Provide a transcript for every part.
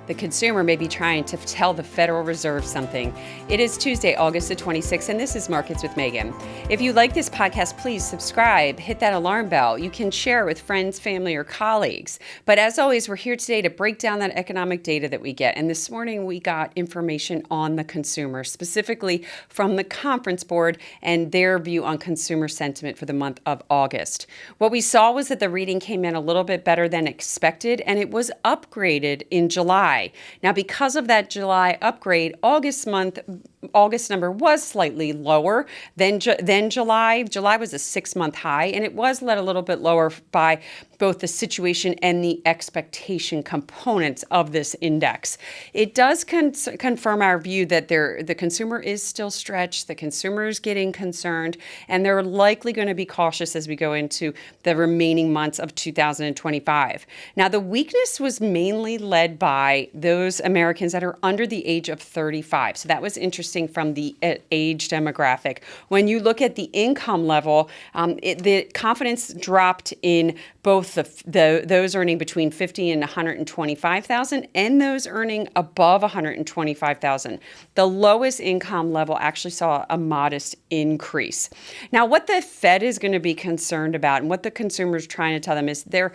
The consumer may be trying to tell the Federal Reserve something. It is Tuesday, August the 26th, and this is Markets with Megan. If you like this podcast, please subscribe, hit that alarm bell. You can share with friends, family, or colleagues. But as always, we're here today to break down that economic data that we get. And this morning, we got information on the consumer, specifically from the Conference Board and their view on consumer sentiment for the month of August. What we saw was that the reading came in a little bit better than expected, and it was upgraded in July. Now, because of that July upgrade, August number was slightly lower than July. July was a 6-month high, and it was led a little bit lower by both the situation and the expectation components of this index. It does confirm our view that the consumer is still stretched, the consumer is getting concerned, and they're likely going to be cautious as we go into the remaining months of 2025. Now, the weakness was mainly led by those Americans that are under the age of 35. So that was interesting from the age demographic. When you look at the income level, the confidence dropped in both those earning between $50,000 and $125,000 and those earning above $125,000. The lowest income level actually saw a modest increase. Now, what the Fed is going to be concerned about and what the consumer is trying to tell them is their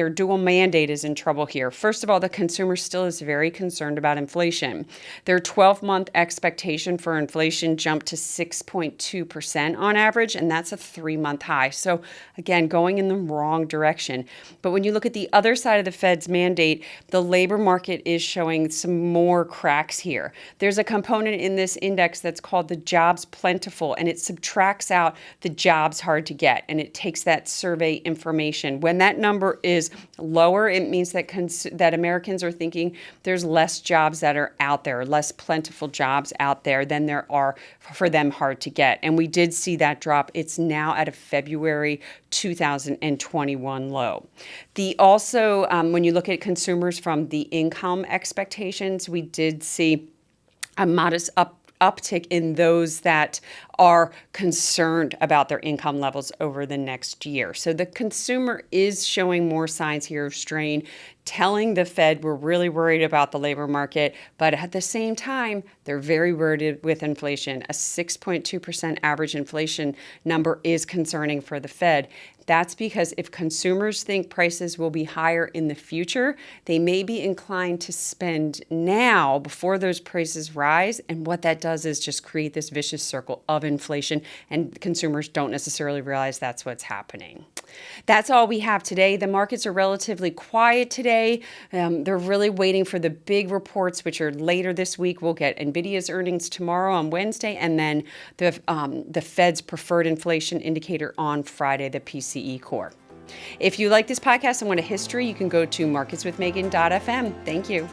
dual mandate is in trouble here. First of all, the consumer still is very concerned about inflation. Their 12-month expectation for inflation jumped to 6.2% on average, and that's a 3-month high. So again, going in the wrong direction. But when you look at the other side of the Fed's mandate, the labor market is showing some more cracks here. There's a component in this index that's called the jobs plentiful, and it subtracts out the jobs hard to get, and it takes that survey information. When that number is lower, it means that Americans are thinking there's less jobs that are out there, less plentiful jobs out there than there are for them hard to get. And we did see that drop. It's now at a February 2021 low. When you look at consumers from the income expectations, we did see a modest uptick in those that are concerned about their income levels over the next year. So the consumer is showing more signs here of strain, telling the Fed we're really worried about the labor market, but at the same time, they're very worried with inflation. A 6.2% average inflation number is concerning for the Fed. That's because if consumers think prices will be higher in the future, they may be inclined to spend now before those prices rise. And what that does is just create this vicious circle of inflation, and consumers don't necessarily realize that's what's happening. That's all we have today. The markets are relatively quiet today. They're really waiting for the big reports, which are later this week. We'll get NVIDIA's earnings tomorrow on Wednesday, and then the Fed's preferred inflation indicator on Friday, the PCE core. If you like this podcast and want a history, you can go to marketswithmegan.fm. Thank you.